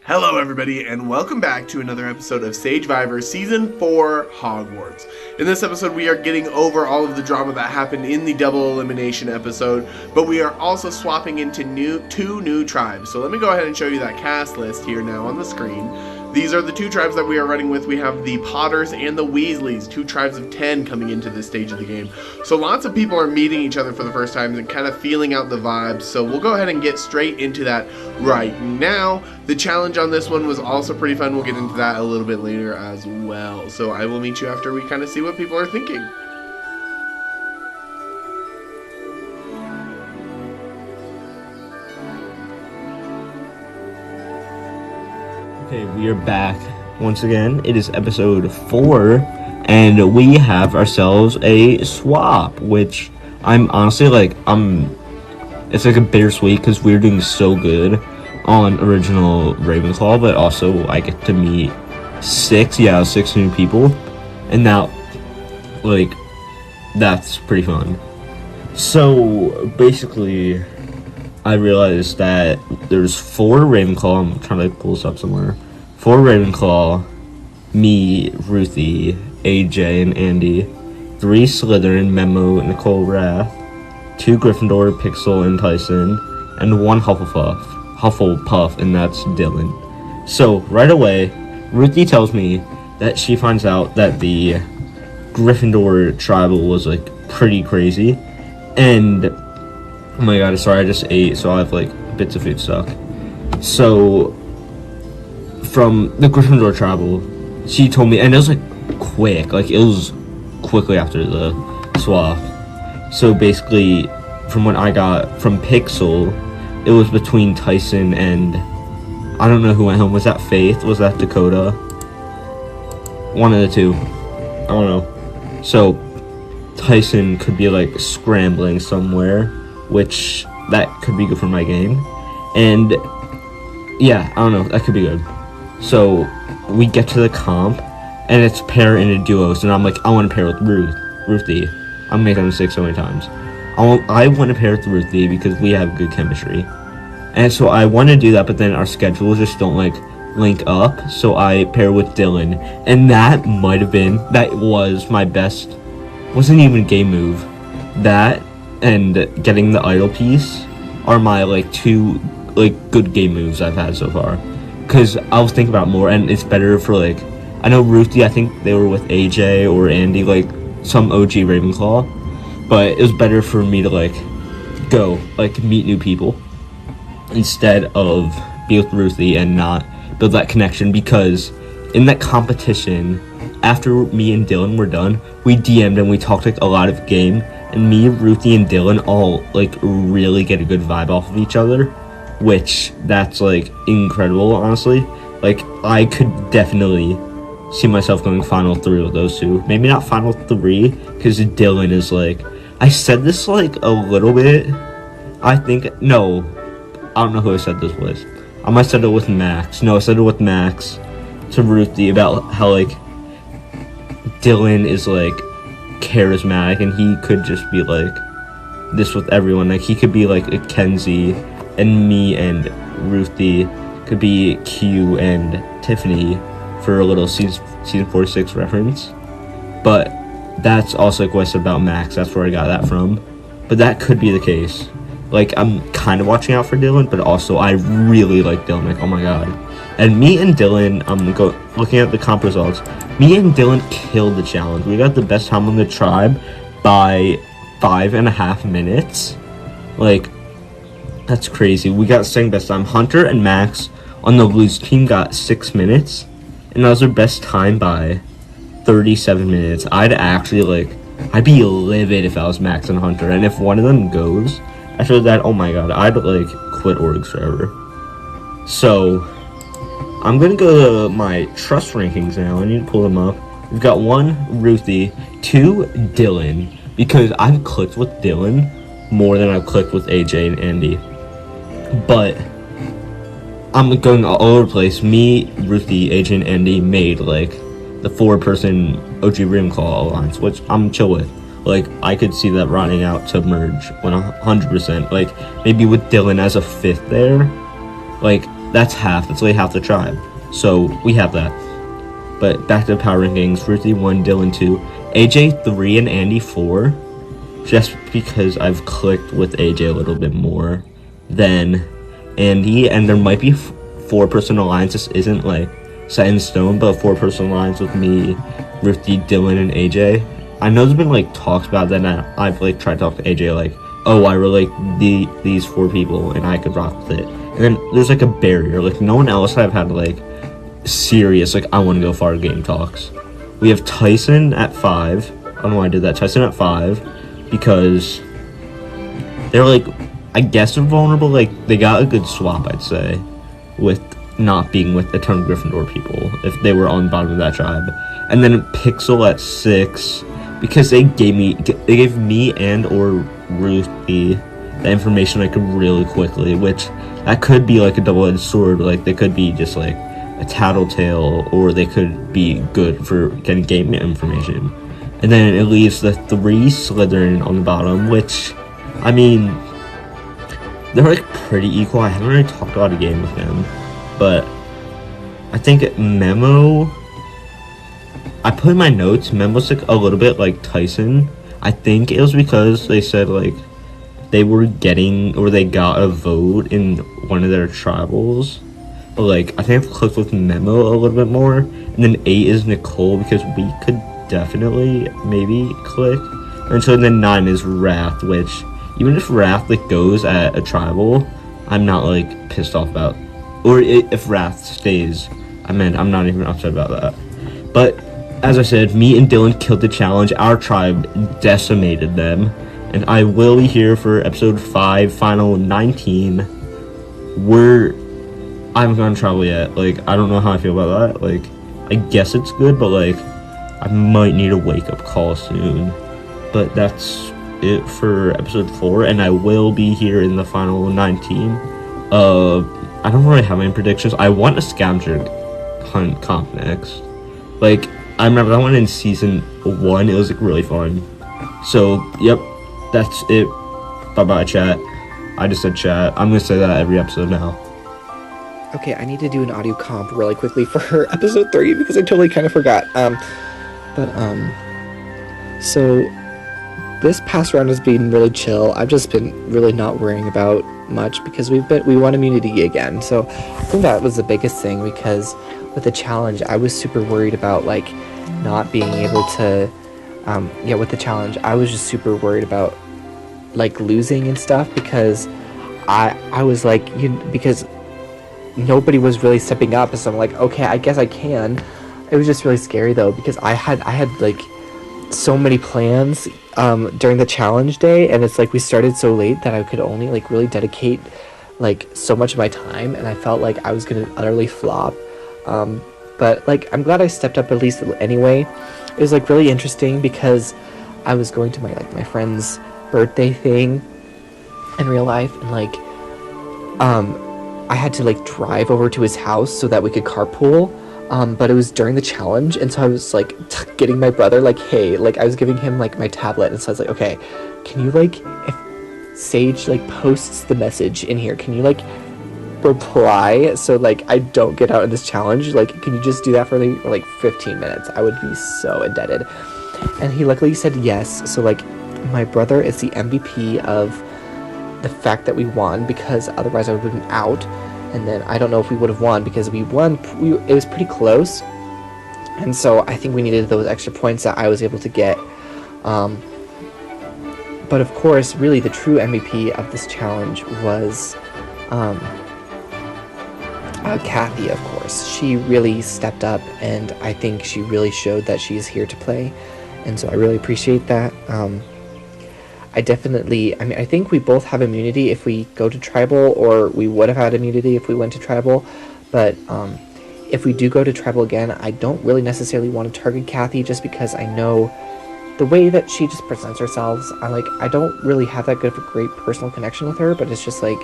Hello everybody, and welcome back to another episode of Sagevivor Season 4 Hogwarts. In this episode, we are getting over all of the drama that happened in the double elimination episode, but we are also swapping into two new tribes. So let me go ahead and show you that cast list here now on the screen. These are the two tribes that we are running with. We have the Potters and the Weasleys, two tribes of 10 coming into this stage of the game. So lots of people are meeting each other for the first time and kind of feeling out the vibes. So we'll go ahead and get straight into that right now. The challenge on this one was also pretty fun. We'll get into that a little bit later as well. So I will meet you after we kind of see what people are thinking. Okay, we are back once again. It is episode 4, and we have ourselves a swap, which I'm honestly it's like a bittersweet because we're doing so good on original Ravenclaw, but also I get to meet 6 new people, and now, that's pretty fun. So, basically, I realized that there's 4 Ravenclaw. I'm trying to pull this up somewhere. 4 Ravenclaw, me, Ruthie, AJ, and Andy. 3 Slytherin, Memo, Nicole, Wrath. 2 Gryffindor, Pixel, and Tyson. And 1 Hufflepuff, and that's Dylan. So, right away, Ruthie tells me that she finds out that the Gryffindor tribal was, pretty crazy. And oh my god, sorry, I just ate, so I have, bits of food stuck. So, from the Gryffindor tribal, she told me, and it was, quick. It was quickly after the swap. So, basically, from what I got from Pixel, it was between Tyson and, I don't know who went home. Was that Faith? Was that Dakota? One of the two. I don't know. So, Tyson could be, scrambling somewhere, which that could be good for my game. And yeah, I don't know, that could be good. So we get to the comp and it's pair into duos, and I'm like, I want to pair with Ruthie. I'm making a mistake so many times. I want to pair with Ruthie because we have good chemistry. And so I want to do that, but then our schedules just don't link up. So I pair with Dylan, and that was my best, wasn't even game move. That and getting the idol piece are my 2 good game moves I've had so far. Cause I was thinking about more, and it's better for I know Ruthie, I think they were with AJ or Andy, some OG Ravenclaw, but it was better for me to go meet new people instead of be with Ruthie and not build that connection, because in that competition, after me and Dylan were done, we DM'd and we talked a lot of game, and me, Ruthie, and Dylan all really get a good vibe off of each other, which that's incredible, honestly. I could definitely see myself going final 3 with those two. Maybe not final 3, because Dylan is I said this a little bit. I think, no, I don't know who I said this with. I might have said it with Max. No, I said it with Max to Ruthie about how Dylan is charismatic, and he could just be this with everyone. He could be a Kenzie, and me and Ruthie could be Q and Tiffany for a little season 46 reference. But that's also what I said about Max. That's where I got that from. But that could be the case. I'm kind of watching out for Dylan, but also I really like Dylan. Oh my god. And me and Dylan, looking at the comp results, me and Dylan killed the challenge. We got the best time on the tribe by 5.5 minutes. That's crazy. We got second best time. Hunter and Max on the Blues team got 6 minutes, and that was their best time by 37 minutes. I'd actually I'd be livid if I was Max and Hunter, and if one of them goes after that, oh my god, I'd quit orgs forever. So I'm gonna go to my trust rankings now. I need to pull them up. We've got 1 Ruthie, 2 Dylan, because I've clicked with Dylan more than I've clicked with AJ and Andy. But I'm going all over the place. Me, Ruthie, AJ, and Andy made the 4-person OG Ravenclaw alliance, which I'm chill with. I could see that rotting out to merge 100%. Maybe with Dylan as a 5th there. that's half. That's like half the tribe. So we have that. But back to the power rankings. Ruthie 1, Dylan 2, AJ 3, and Andy 4. Just because I've clicked with AJ a little bit more than Andy, and there might be 4-person alliance. This isn't like set in stone, but 4-person alliance with me, Ruthie, Dylan, and AJ. I know there's been like talks about that, and I've like tried to talk to AJ like, oh, I really like these 4 people, and I could rock with it. And then there's like a barrier. Like no one else I've had like serious like I want to go far game talks. We have Tyson at 5. I don't know why I did that. Tyson at 5 because they're like, I guess they're vulnerable. Like they got a good swap, I'd say, with not being with a ton of Gryffindor people if they were on the bottom of that tribe. And then Pixel at 6 because they gave me and or Ruthie the information like really quickly, which that could be like a double-edged sword. Like they could be just like a tattletale, or they could be good for getting game information. And then it leaves the 3 Slytherin on the bottom, which, I mean, they're like pretty equal. I haven't really talked about a game with them, but I think Memo, I put in my notes, Memo's like a little bit like Tyson. I think it was because they said like they were getting, or they got a vote in one of their tribals. But like, I think I've clicked with Memo a little bit more. And then 8 is Nicole, because we could definitely maybe click. And so then 9 is Wrath, which even if Wrath like goes at a tribal, I'm not like pissed off about. Or if Wrath stays, I'm not even upset about that. But as I said, me and Dylan killed the challenge. Our tribe decimated them. And I will be here for episode 5, final 19. I haven't gone to travel yet. Like, I don't know how I feel about that. Like, I guess it's good, but like, I might need a wake-up call soon. But that's it for episode 4, and I will be here in the final 19. I don't really have any predictions. I want a scavenger hunt comp next. Like, I remember that one in season 1. It was like really fun. So, yep, that's it. Bye-bye, chat. I just said chat. I'm gonna say that every episode now. Okay, I need to do an audio comp really quickly for episode 3 because I totally kind of forgot. So this past round has been really chill. I've just been really not worrying about much because we won immunity again. So I think that was the biggest thing, because with the challenge, I was super worried about like not being able to. With the challenge, I was just super worried about like losing and stuff, because I was like, because nobody was really stepping up, so I'm like, okay, I guess I can. It was just really scary though, because I had like so many plans during the challenge day, and it's like we started so late that I could only like really dedicate like so much of my time, and I felt like I was gonna utterly flop. But like I'm glad I stepped up at least anyway. It was like really interesting because I was going to my friend's birthday thing in real life, and like I had to like drive over to his house so that we could carpool, but it was during the challenge, and so I was like getting my brother like, hey, like I was giving him like my tablet, and so I was like, okay, can you like, if Sage like posts the message in here, can you like reply so like I don't get out of this challenge? Like, can you just do that for like 15 minutes? I would be so indebted. And he luckily said yes. So like my brother is the MVP of the fact that we won, because otherwise I would have been out, and then I don't know if we would have won, because we won, it was pretty close, and so I think we needed those extra points that I was able to get. But of course, really the true MVP of this challenge was Kathy, of course. She really stepped up, and I think she really showed that she is here to play, and so I really appreciate that. I think we both have immunity if we go to tribal, or we would have had immunity if we went to tribal, but if we do go to tribal again, I don't really necessarily want to target Kathy, just because I know the way that she just presents herself. I don't really have that good of a great personal connection with her, but it's just like,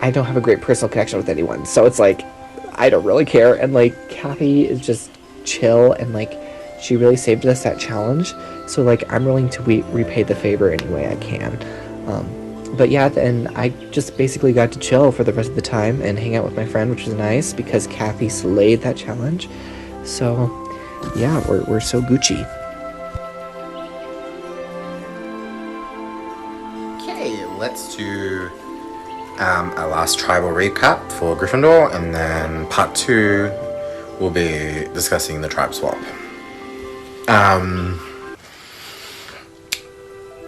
I don't have a great personal connection with anyone, so it's like, I don't really care, and like, Kathy is just chill, and like, she really saved us that challenge, so like, I'm willing to repay the favor any way I can. But yeah, then I just basically got to chill for the rest of the time and hang out with my friend, which was nice because Kathy slayed that challenge. So yeah, we're so Gucci. Okay, let's do our last tribal recap for Gryffindor, and then part 2 we'll be discussing the tribe swap.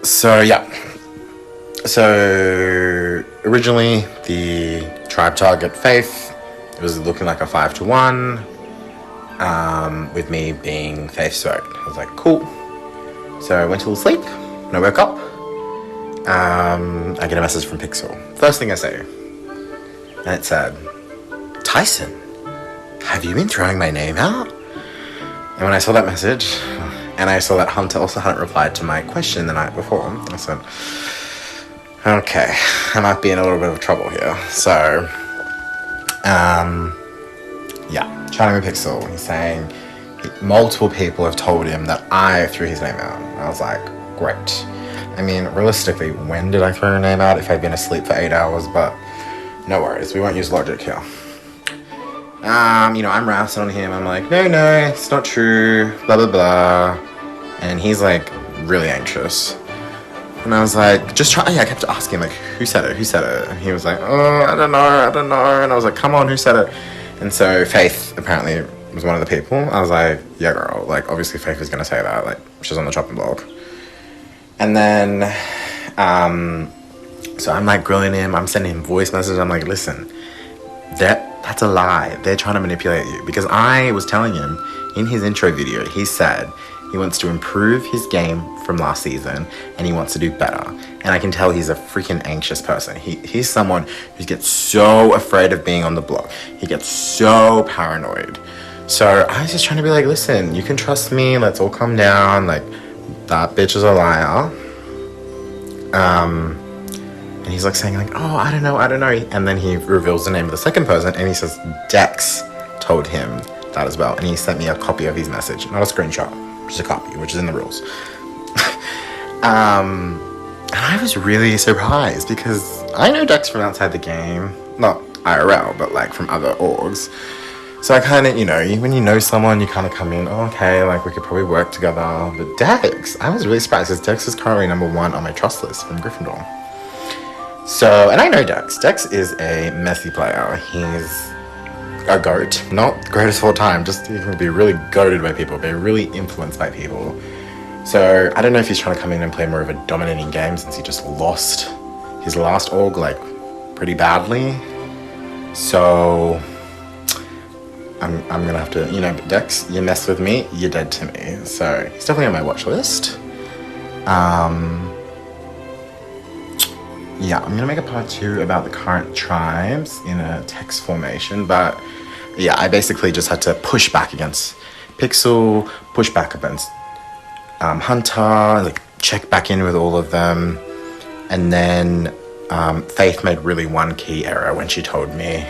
So originally the tribe target Faith, it was looking like a 5-1, with me being Faith's vote. I was like, cool. So I went to sleep, and I woke up. I get a message from Pixel. First thing I say, and it said, Tyson, have you been throwing my name out? And when I saw that message, and I saw that Hunter also hadn't replied to my question the night before, I said, okay, I might be in a little bit of trouble here. So, yeah, chatting with Pixel, he's saying multiple people have told him that I threw his name out. I was like, great. I mean, realistically, when did I throw your name out if I'd been asleep for 8 hours? But no worries, we won't use logic here. I'm razzing on him. I'm like, no, it's not true, blah, blah, blah. And he's like really anxious. And I was like, I kept asking him, like, who said it? And he was like, oh, I don't know. And I was like, come on, who said it? And so Faith apparently was one of the people. I was like, yeah, girl, like, obviously Faith is gonna say that, like, she's on the chopping block. And then, so I'm like grilling him, I'm sending him voice messages, I'm like, listen, that's a lie. They're trying to manipulate you. Because I was telling him in his intro video, he said he wants to improve his game from last season and he wants to do better. And I can tell he's a freaking anxious person. He's someone who gets so afraid of being on the block. He gets so paranoid. So I was just trying to be like, listen, you can trust me. Let's all calm down. Like, that bitch is a liar. And he's like saying like, oh, I don't know. And then he reveals the name of the second person and he says Dex told him that as well. And he sent me a copy of his message, not a screenshot, just a copy, which is in the rules. And I was really surprised because I know Dex from outside the game, not IRL, but like from other orgs. So I kind of, when you know someone, you kind of come in, oh, okay, like we could probably work together. But Dex, I was really surprised because Dex is currently number 1 on my trust list from Gryffindor. So, and I know Dex. Dex is a messy player. He's a goat. Not the greatest of all time, just he can be really goated by people, be really influenced by people. So, I don't know if he's trying to come in and play more of a dominating game since he just lost his last org, like, pretty badly. So I'm gonna have to, Dex, you mess with me, you're dead to me. So he's definitely on my watch list. Yeah, I'm gonna make a part 2 about the current tribes in a text formation, but yeah, I basically just had to push back against Pixel, push back against Hunter, like check back in with all of them, and then Faith made really one key error when she told me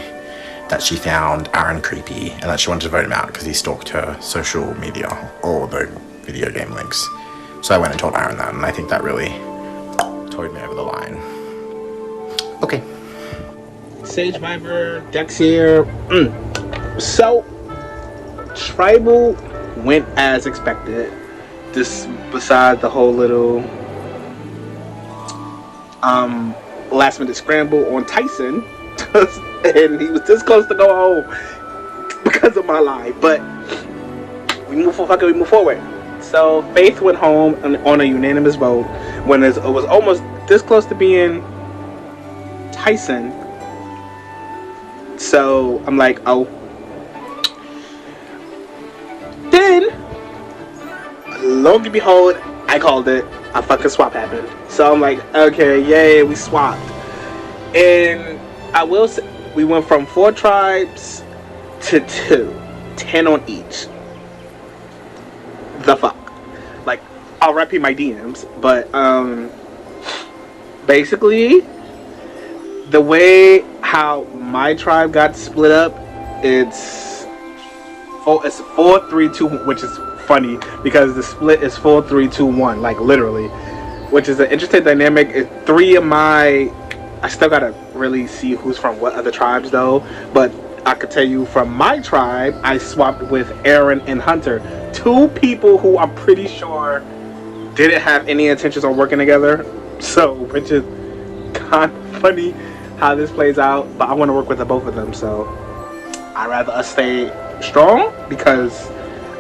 that she found Aaron creepy and that she wanted to vote him out because he stalked her social media or the video game links. So I went and told Aaron that, and I think that really towed me over the line. Okay. Sagevivor, Dex here. So, Tribal went as expected. This, beside the whole little last minute scramble on Tyson, and he was this close to go home because of my lie. But we move forward. So Faith went home on a unanimous vote when it was almost this close to being Tyson. So I'm like, oh. Then, lo and behold, I called it. A fucking swap happened. So I'm like, okay, yay, we swapped. And I will say, we went from 4 tribes to 2. 10 on each. The fuck? Like, I'll repeat my DMs, but basically, the way how my tribe got split up, it's 4-3-2, which is funny because the split is 4-3-2-1, like literally. which is an interesting dynamic. Three of my, I still gotta really see who's from what other tribes though, but I could tell you from my tribe, I swapped with Aaron and Hunter, two people who I'm pretty sure didn't have any intentions on working together. So, which is kind of funny how this plays out, but I want to work with the both of them, so I'd rather us stay strong, because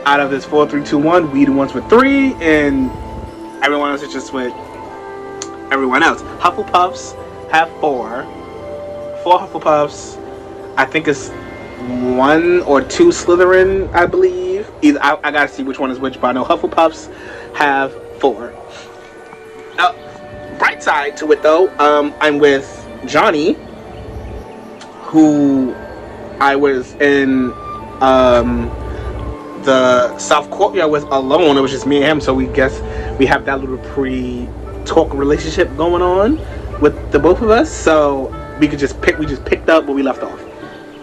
out of this 4-3-2-1, we the ones with 3, and everyone else is just with everyone else. Hufflepuffs have 4 Hufflepuffs. I think it's 1 or 2 Slytherin, I believe. Either I gotta see which one is which, but I know Hufflepuffs have 4. Bright side to it though, I'm with Johnny, who I was in the South Courtyard with alone. It was just me and him, so we have that little pre-talk relationship going on with the both of us. So we just picked up where we left off.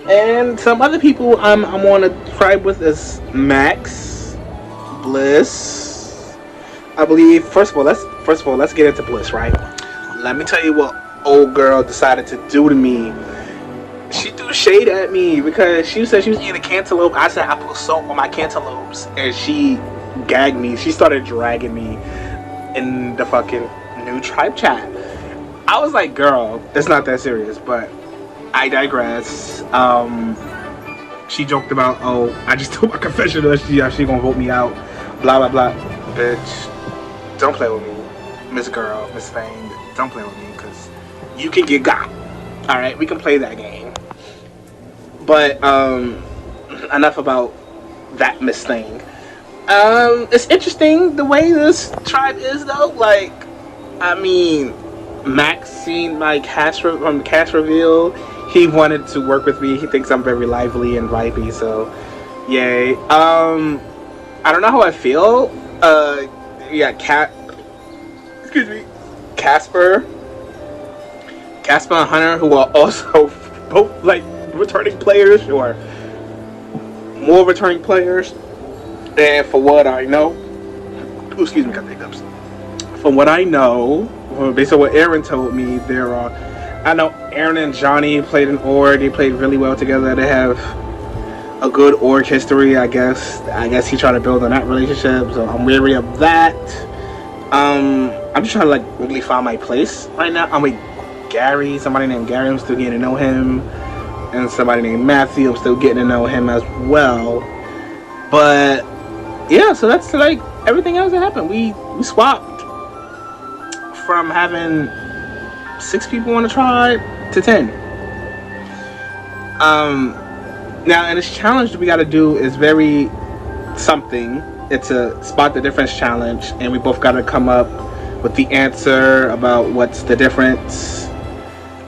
And some other people I'm on a tribe with is Max, Bliss. I believe. First of all, let's get into Bliss, right? Let me tell you what old girl decided to do to me. She threw shade at me because she said she was eating a cantaloupe. I said I put salt on my cantaloupes, and she gagged me. She started dragging me in the fucking new tribe chat. I was like, girl, it's not that serious, but I digress. She joked about, oh, I just told my confessional that she gonna vote me out, blah blah blah. Bitch, don't play with me, Miss Girl, Miss Fang. Don't play with me, because you can get got. All right, we can play that game. But enough about that Miss Thing. It's interesting the way this tribe is though. Like, I mean, Max seen my cast reveal. He wanted to work with me. He thinks I'm very lively and vibey. So, yay. I don't know how I feel. Yeah, Casper and Hunter, who are also both like returning players or more returning players. And for what I know, excuse me, got the hiccups. From what I know, based on what Aaron told me, I know Aaron and Johnny played an org. They played really well together. They have a good org history, I guess. I guess he tried to build on that relationship, so I'm wary of that. I'm just trying to like really find my place right now. I'm with Gary, somebody named Gary. I'm still getting to know him, and somebody named Matthew. I'm still getting to know him as well. But yeah, so that's like everything else that happened. We swapped from having 6 people on the tribe to 10. Now, and this challenge that we got to do is very something. It's a spot the difference challenge, and we both got to come up with the answer about what's the difference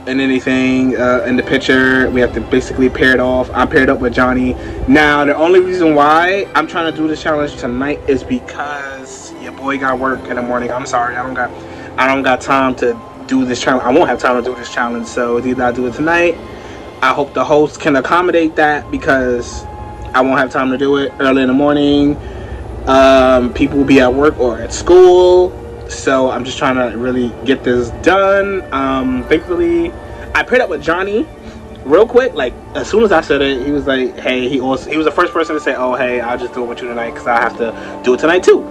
in anything in the picture. We have to basically pair it off. I'm paired up with Johnny. Now, the only reason why I'm trying to do this challenge tonight is because your boy got work in the morning. I'm sorry, I don't got time to do this challenge. I won't have time to do this challenge, so it's either I do it tonight. I hope the host can accommodate that, because I won't have time to do it early in the morning. People will be at work or at school, so I'm just trying to really get this done. Thankfully, I paired up with Johnny real quick. Like, as soon as I said it, he was like, hey, he was the first person to say, oh, hey, I'll just do it with you tonight, because I have to do it tonight too.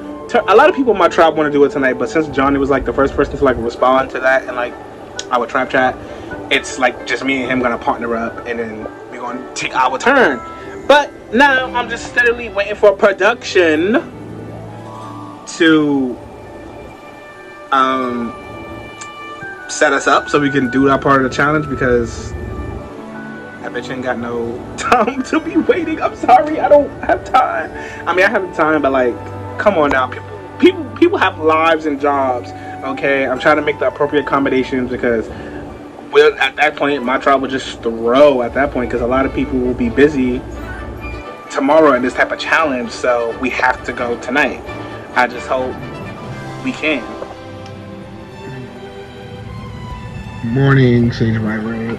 A lot of people in my tribe want to do it tonight, but since Johnny was like the first person to like respond to that and like our tribe chat, it's like just me and him gonna partner up, and then we're gonna take our turn. But now I'm just steadily waiting for production to set us up so we can do that part of the challenge, because I bet you ain't got no time to be waiting. I'm sorry, I don't have time. I mean, I have time, but like, come on now, people have lives and jobs. Okay, I'm trying to make the appropriate accommodations, because at that point my tribe will just throw at that point, because a lot of people will be busy tomorrow in this type of challenge, so we have to go tonight. I just hope we can. Morning, Sagevivor.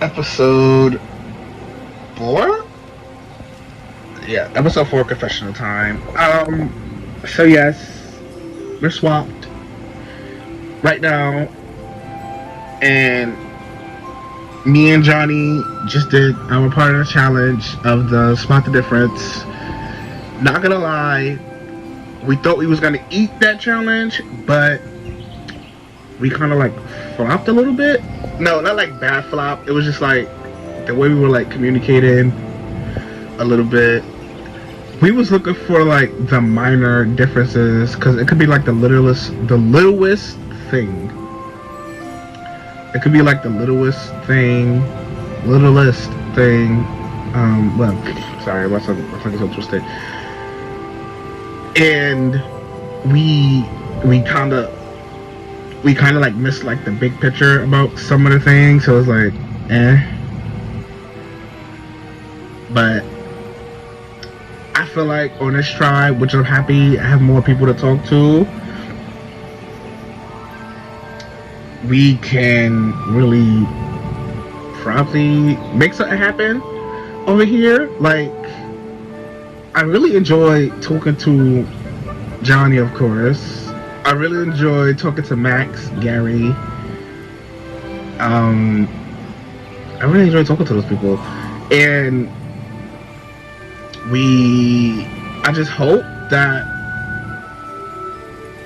Episode 4? Yeah, episode 4, confessional time. So yes, we're swapped right now, and me and Johnny just did our part of the challenge of the spot the difference. Not gonna lie, we thought we was gonna eat that challenge, but we kind of like flopped a little bit. No, not like bad flop. It was just like the way we were like communicating a little bit. We was looking for like the minor differences because it could be like the littlest thing. It could be like the littlest thing. Well, sorry, my tongue is so twisted. And we kind of like missed like the big picture about some of the things. So it was like, But I feel like on this tribe, which I'm happy I have more people to talk to, we can really probably make something happen over here. Like, I really enjoy talking to Johnny, of course. I really enjoy talking to Max, Gary. I really enjoy talking to those people. And I just hope that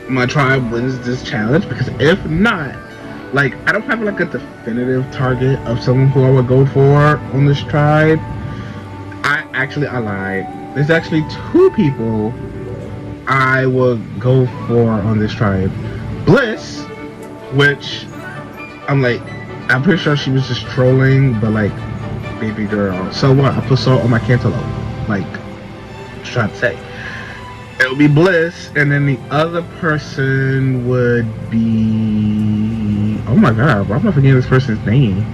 my tribe wins this challenge, because if not, like, I don't have like a definitive target of someone who I would go for on this tribe. I lied. There's actually 2 people I would go for on this tribe. Bliss, which I'm pretty sure she was just trolling, but like, baby girl, so what? I put salt on my cantaloupe. Like, just trying to say. It would be Bliss, and then the other person would be... Oh my god, why am I forgetting this person's name?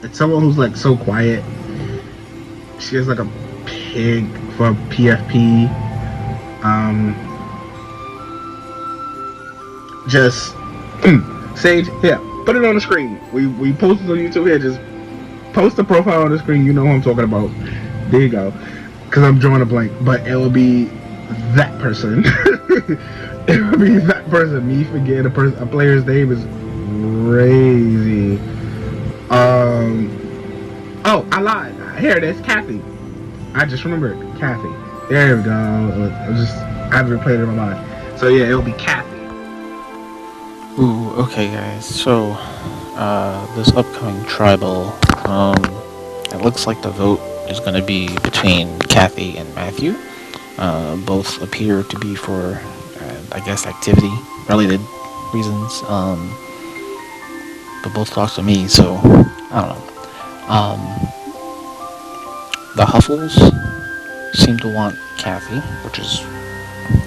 It's someone who's like so quiet. She has like a pig for PFP. Just Sage, here, put it on the screen. We posted on YouTube here. Just post the profile on the screen. You know who I'm talking about. There you go. Because I'm drawing a blank, but it will be that person. It will be that person. Me forgetting a player's name is crazy. Oh, I lied. Here it is, Kathy. I just remembered, Kathy. There we go. I have replayed it in my mind. So yeah, it'll be Kathy. Ooh, okay guys, so this upcoming tribal, it looks like the vote is going to be between Kathy and Matthew. Both appear to be for, I guess, activity related reasons, but both talk to me, so I don't know. The Huffles seem to want Kathy, which is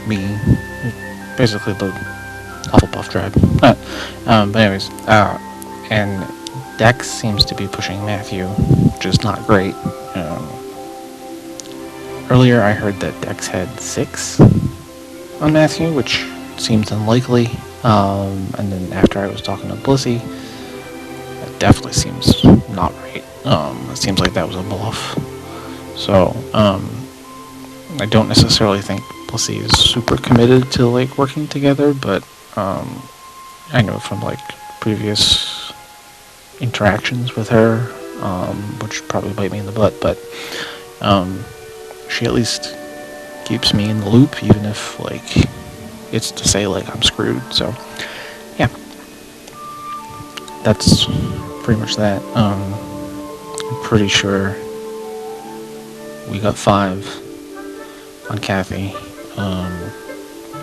me, basically the Hufflepuff tribe. But anyways, and Dex seems to be pushing Matthew, which is not great. Earlier I heard that Dex had 6 on Matthew, which seems unlikely. And then after I was talking to Blissey, it definitely seems not right. It seems like that was a bluff. So, I don't necessarily think Blissey is super committed to like working together, but I know from like previous interactions with her, which probably bite me in the butt, but she at least keeps me in the loop, even if like it's to say like I'm screwed. So yeah, that's pretty much that. I'm pretty sure we got 5 on Kathy,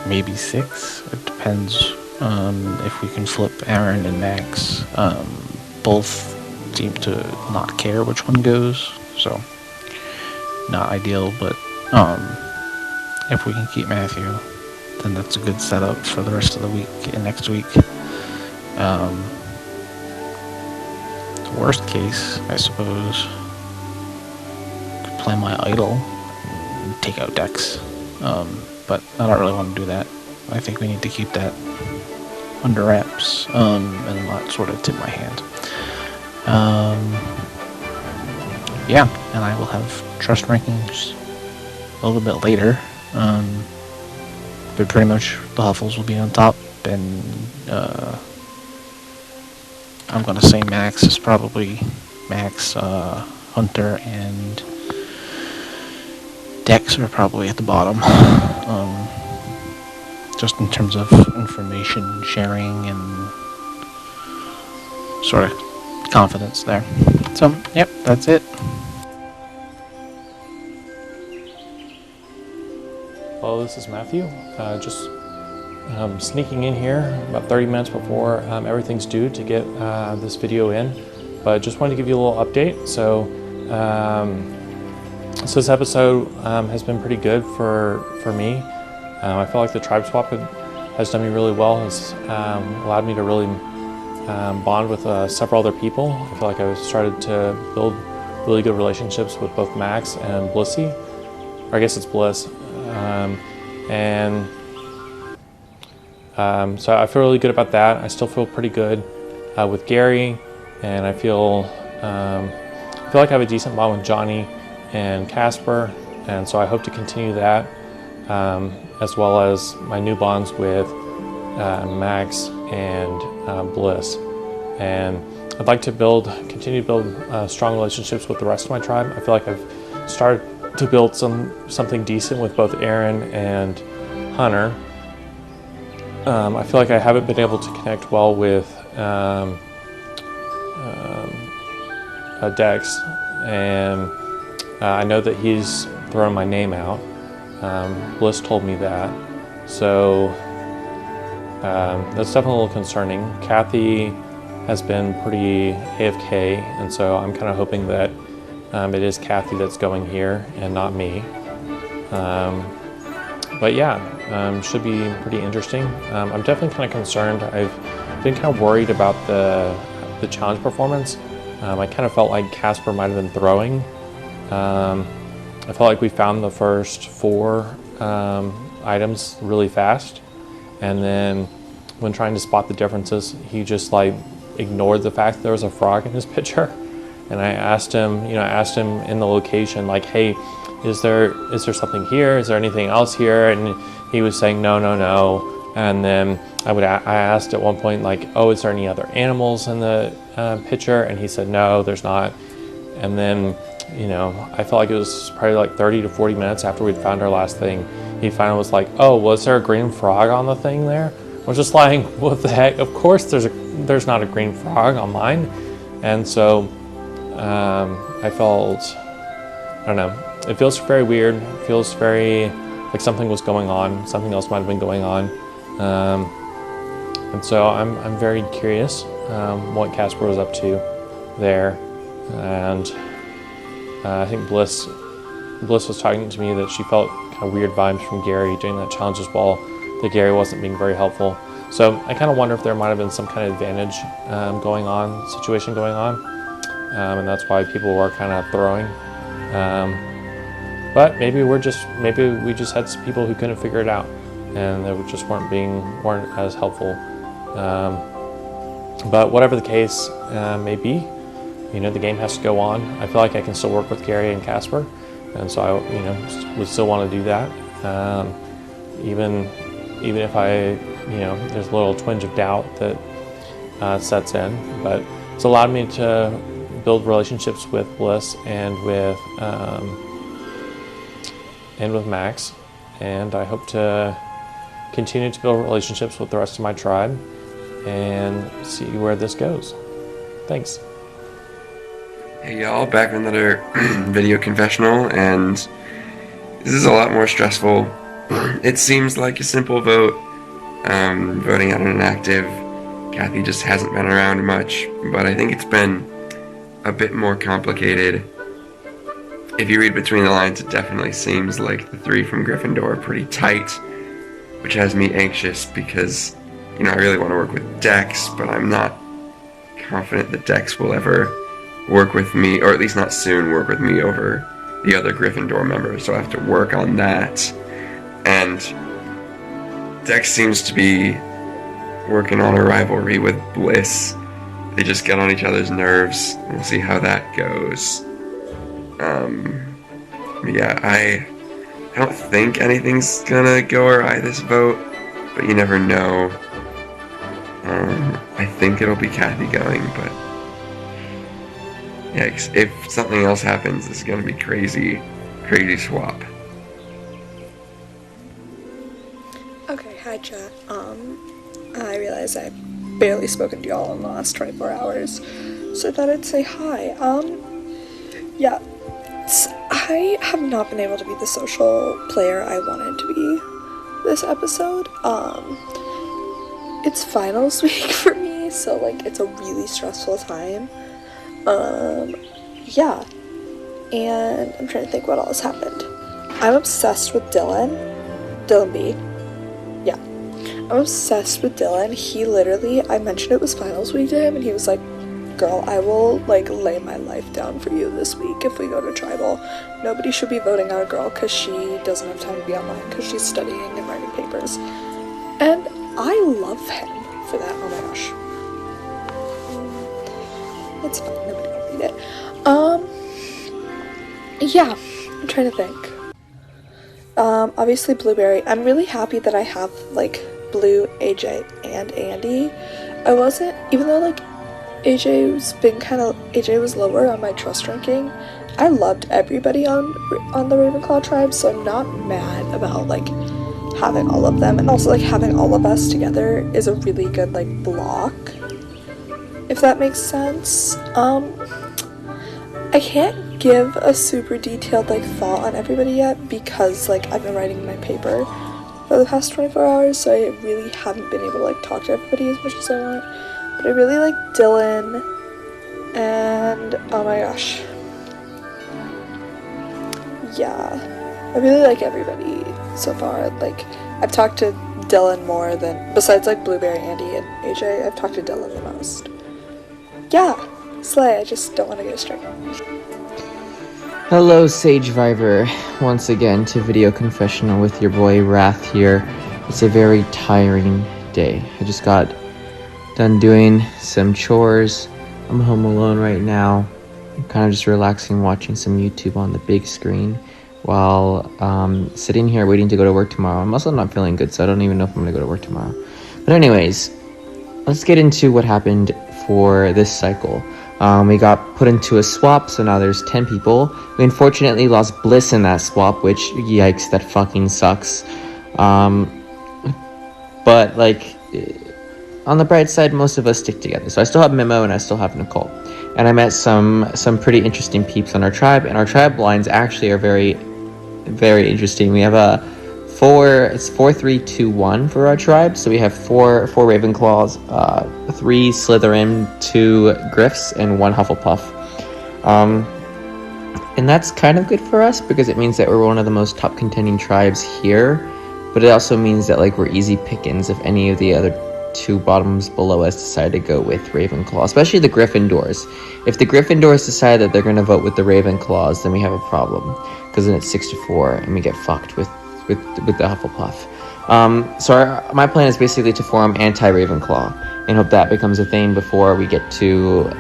maybe 6. It depends if we can flip Aaron and Max. Both seem to not care which one goes, so not ideal, but if we can keep Matthew, then that's a good setup for the rest of the week and next week. The worst case, I suppose, could play my idol and take out Dex, but I don't really want to do that. I think we need to keep that under wraps and not sort of tip my hand. Yeah, and I will have trust rankings a little bit later. but pretty much the Huffles will be on top, and I'm gonna say Max is probably Max, Hunter, and Dex are probably at the bottom. Just in terms of information sharing and sort of confidence there. So, yep, that's it. Hello, this is Matthew. Just sneaking in here about 30 minutes before everything's due to get this video in. But just wanted to give you a little update. So this episode has been pretty good for me. I feel like the tribe swap has done me really well. Has allowed me to really bond with several other people. I feel like I've started to build really good relationships with both Max and Blissy. Or I guess it's Bliss. So I feel really good about that. I still feel pretty good with Gary, and I feel like I have a decent bond with Johnny and Casper, and so I hope to continue that, as well as my new bonds with Max and Bliss. And I'd like to continue to build strong relationships with the rest of my tribe. I feel like I've started to build something decent with both Aaron and Hunter. I feel like I haven't been able to connect well with Dex, and I know that he's thrown my name out. Bliss told me that, so that's definitely a little concerning. Kathy has been pretty AFK, and so I'm kind of hoping that it is Kathy that's going here and not me. But yeah, should be pretty interesting. I'm definitely kind of concerned. I've been kind of worried about the challenge performance. I kind of felt like Casper might have been throwing. I felt like we found the first 4 items really fast, and then when trying to spot the differences, he just like ignored the fact that there was a frog in his picture. And I asked him in the location, like, hey, is there something here? Is there anything else here? And he was saying no. And then I asked at one point, like, oh, is there any other animals in the picture? And he said no, there's not. And then, I felt like it was probably like 30 to 40 minutes after we'd found our last thing, he finally was like, oh, was there a green frog on the thing there? I was just like, what the heck? Of course there's not a green frog on mine. And so I felt, I don't know, it feels very weird. It feels very like something was going on. Something else might have been going on. And so I'm very curious what Casper was up to there. And I think Bliss was talking to me that she felt kind of weird vibes from Gary doing that challenge as well, that Gary wasn't being very helpful. So I kind of wonder if there might have been some kind of advantage situation going on. And that's why people were kind of throwing. But maybe we just had some people who couldn't figure it out, and they just weren't as helpful. But whatever the case may be, the game has to go on. I feel like I can still work with Gary and Casper, and so I would still want to do that. Even if there's a little twinge of doubt that sets in, but it's allowed me to build relationships with Bliss and with Max, and I hope to continue to build relationships with the rest of my tribe and see where this goes. Thanks. Hey y'all, back with another video confessional, and this is a lot more stressful. It seems like a simple vote, voting out an inactive. Kathy just hasn't been around much, but I think it's been a bit more complicated. If you read between the lines, it definitely seems like the 3 from Gryffindor are pretty tight, which has me anxious because, I really want to work with Dex, but I'm not confident that Dex will ever work with me, or at least not soon work with me over the other Gryffindor members, so I have to work on that. And Dex seems to be working on a rivalry with Bliss. They just get on each other's nerves. We'll see how that goes. Yeah, I don't think anything's gonna go awry this vote, but you never know. I think it'll be Kathy going, but yeah, if something else happens, this is gonna be crazy swap. Okay, hi chat. I realize I've barely spoken to y'all in the last 24 hours, so I thought I'd say hi. Yeah, I have not been able to be the social player I wanted to be this episode. It's finals week for me, so like it's a really stressful time. Yeah, and I'm trying to think what else happened. I'm obsessed with Dylan B. Yeah, I'm obsessed with Dylan. He literally, I mentioned it was finals week to him, and he was like, girl, I will like lay my life down for you this week if we go to tribal. Nobody should be voting out a girl because she doesn't have time to be online because she's studying and writing papers. And I love him for that. Oh my gosh. It's fine, nobody can read it. Yeah, I'm trying to think. Obviously Blueberry. I'm really happy that I have like Blue, AJ, and Andy. I wasn't, even though like AJ was lower on my trust ranking, I loved everybody on the Ravenclaw tribe, so I'm not mad about like having all of them, and also like having all of us together is a really good like block, if that makes sense. I can't give a super detailed like thought on everybody yet because like I've been writing my paper for the past 24 hours, so I really haven't been able to like talk to everybody as much as I want. But I really like Dylan, and oh my gosh, yeah, I really like everybody so far. Like, I've talked to Dylan more than, besides like Blueberry, Andy, and AJ, I've talked to Dylan the most. Yeah, slay, I just don't want to get straight. Hello, Sagevivor. Once again to Video Confessional with your boy Wrath here. It's a very tiring day. I just got done doing some chores. I'm home alone right now. I'm kind of just relaxing, watching some YouTube on the big screen while sitting here waiting to go to work tomorrow. I'm also not feeling good, so I don't even know if I'm going to go to work tomorrow. But anyways, let's get into what happened for this cycle. We got put into a swap, so now there's 10 people. We unfortunately lost Bliss in that swap, which, yikes, that fucking sucks. But, like, on the bright side, most of us stick together. So I still have Memo and I still have Nicole. And I met some pretty interesting peeps on our tribe, and our tribe lines actually are very, very interesting. We have it's 4-3-2-1 for our tribe. So we have four Ravenclaws, 3 Slytherin, 2 Griffs, and 1 Hufflepuff. And that's kind of good for us because it means that we're one of the most top contending tribes here. But it also means that like we're easy pickings if any of the other 2 bottoms below us decide to go with Ravenclaw, especially the Gryffindors. If the Gryffindors decide that they're going to vote with the Ravenclaws, then we have a problem because then it's 6-4 and we get fucked with the Hufflepuff. So my plan is basically to form anti-Ravenclaw and hope that becomes a thing before we get to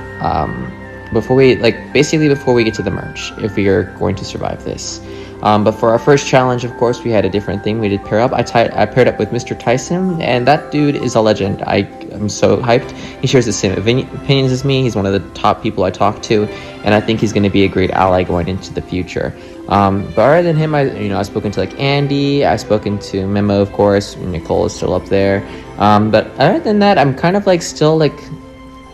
before we get to the merge, if we are going to survive this. But for our first challenge, of course, we had a different thing. We did pair up. I paired up with Mr. Tyson, and that dude is a legend. I'm so hyped. He shares the same opinions as me. He's one of the top people I talk to, and I think he's going to be a great ally going into the future. But other than him, I've spoken to like Andy. I've spoken to Memo, of course. Nicole is still up there. But other than that, I'm kind of like still like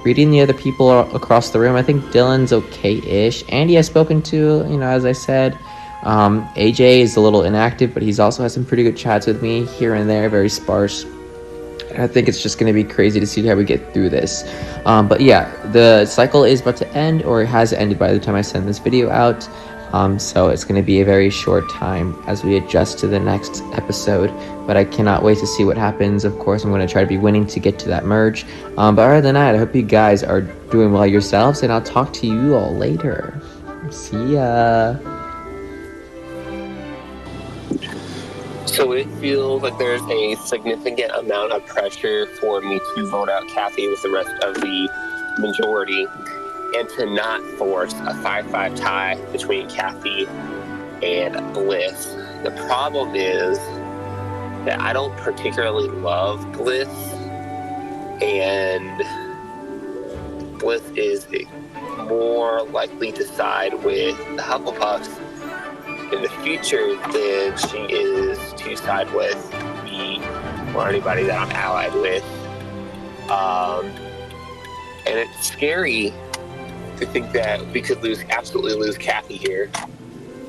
reading the other people across the room. I think Dylan's okay-ish. Andy I've spoken to, as I said. AJ is a little inactive, but he's also had some pretty good chats with me here and there, very sparse. I think it's just going to be crazy to see how we get through this. But yeah, the cycle is about to end, or it has ended by the time I send this video out. So it's going to be a very short time as we adjust to the next episode. But I cannot wait to see what happens. Of course, I'm going to try to be winning to get to that merge. But other than that, I hope you guys are doing well yourselves, and I'll talk to you all later. See ya. So it feels like there's a significant amount of pressure for me to vote out Kathy with the rest of the majority and to not force a 5-5 tie between Kathy and Bliss. The problem is that I don't particularly love Bliss, and Bliss is more likely to side with the Hufflepuffs in the future than she is to side with me or anybody that I'm allied with. And it's scary to think that we could absolutely lose Kathy here.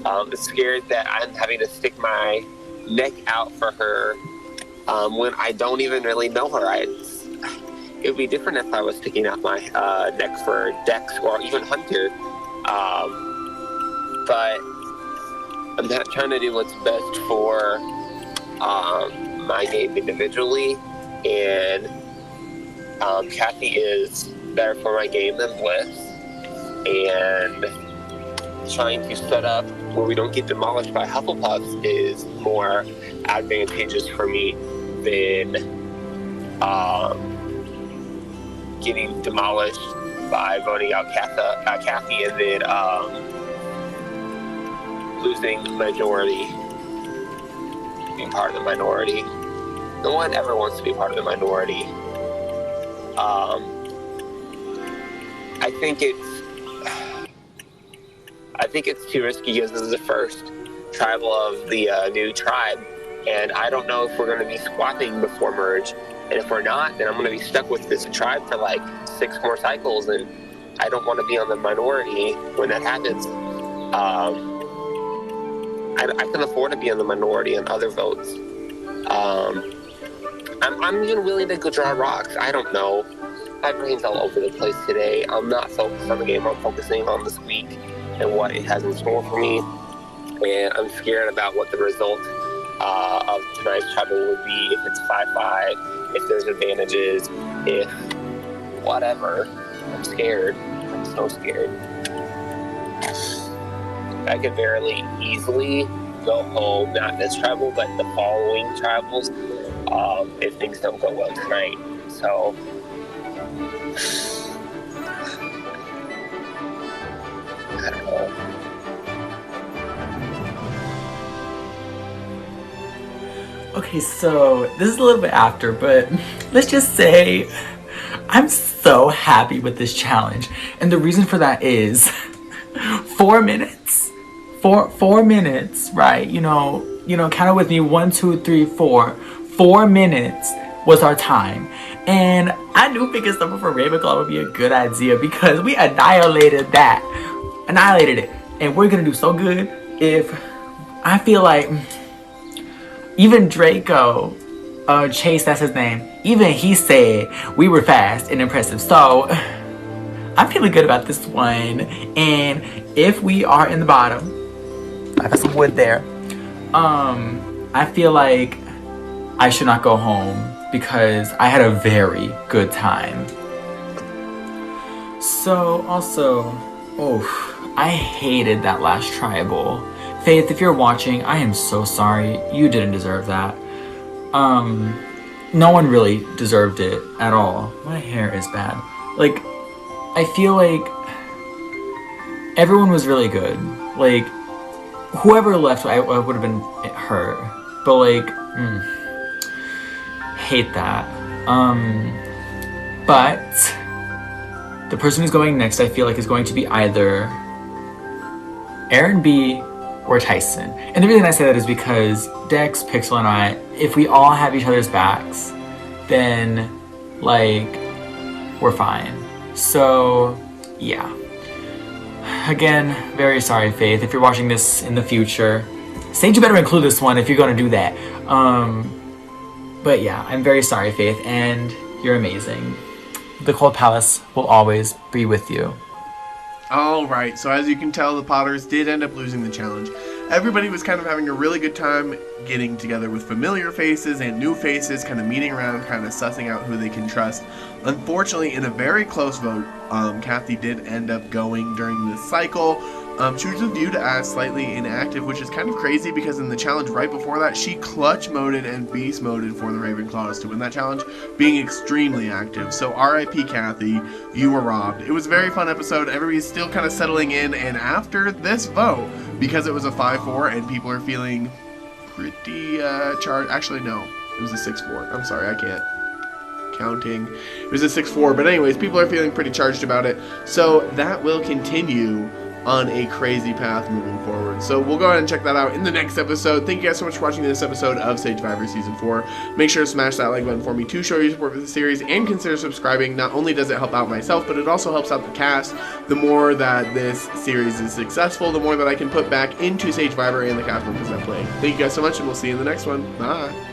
It's scary that I'm having to stick my neck out for her when I don't even really know her. It would be different if I was sticking out my neck for Dex or even Hunter. But I'm not trying to do what's best for my game individually, and Kathy is better for my game than Bliss, and trying to set up where we don't get demolished by Hufflepuffs is more advantageous for me than getting demolished by voting out Kathy and then losing majority, being part of the minority. No one ever wants to be part of the minority. I think it's too risky because this is the first tribal of the new tribe, and I don't know if we're going to be swapping before merge. And if we're not, then I'm going to be stuck with this tribe for like 6 more cycles, and I don't want to be on the minority when that happens. I can afford to be on the minority on other votes. I'm even willing to go draw rocks. I don't know. My brain's all over the place today. I'm not focused on the game. I'm focusing on this week and what it has in store for me. And I'm scared about what the result of tonight's tribal would be, if it's 5-5, if there's advantages, if whatever. I'm scared. I'm so scared. I could very easily go home, not this tribal, but the following tribals, if things don't go well tonight. So, I don't know. Okay, so this is a little bit after, but let's just say I'm so happy with this challenge. And the reason for that is 4 minutes. 4 minutes, right? You know, count it with me. 1, 2, 3, 4. 4 minutes was our time. And I knew picking something for Ravenclaw would be a good idea because we annihilated it. And we're gonna do so good if I feel like even Draco, Chase, that's his name, even he said we were fast and impressive. So I'm feeling good about this one. And if we are in the bottom, I got some wood there. I feel like I should not go home because I had a very good time. So also, I hated that last tribal. Faith, if you're watching, I am so sorry. You didn't deserve that. No one really deserved it at all. My hair is bad. Like, I feel like everyone was really good. Like, whoever left, I would have been hurt. But like, hate that. But the person who's going next, I feel like, is going to be either Aaron B or Tyson. And the reason I say that is because Dex, Pixel, and I, if we all have each other's backs, then like we're fine. So yeah. Again, very sorry, Faith. If you're watching this in the future, Sage, you better include this one if you're gonna do that. But yeah, I'm very sorry, Faith, and you're amazing. The Cold Palace will always be with you. Alright, so as you can tell, the Potters did end up losing the challenge. Everybody was kind of having a really good time getting together with familiar faces and new faces, kind of meeting around, kind of sussing out who they can trust. Unfortunately, in a very close vote, Kathy did end up going during this cycle. She was viewed as slightly inactive, which is kind of crazy because in the challenge right before that, she clutch moded and beast moded for the Ravenclaws to win that challenge, being extremely active. So RIP Kathy, you were robbed. It was a very fun episode. Everybody's still kind of settling in, and after this vote, because it was a 5-4 and people are feeling pretty charged. Actually, no. It was a 6-4. I'm sorry, I can't. Counting. It was a 6-4. But anyways, people are feeling pretty charged about it. So that will continue on a crazy path moving forward. So we'll go ahead and check that out in the next episode. Thank you guys so much for watching this episode of Sagevivor Season 4. Make sure to smash that like button for me to show your support for the series, and consider subscribing. Not only does it help out myself, but it also helps out the cast. The more that this series is successful, the more that I can put back into Sagevivor and the cast members that play. Thank you guys so much, and we'll see you in the next one. Bye!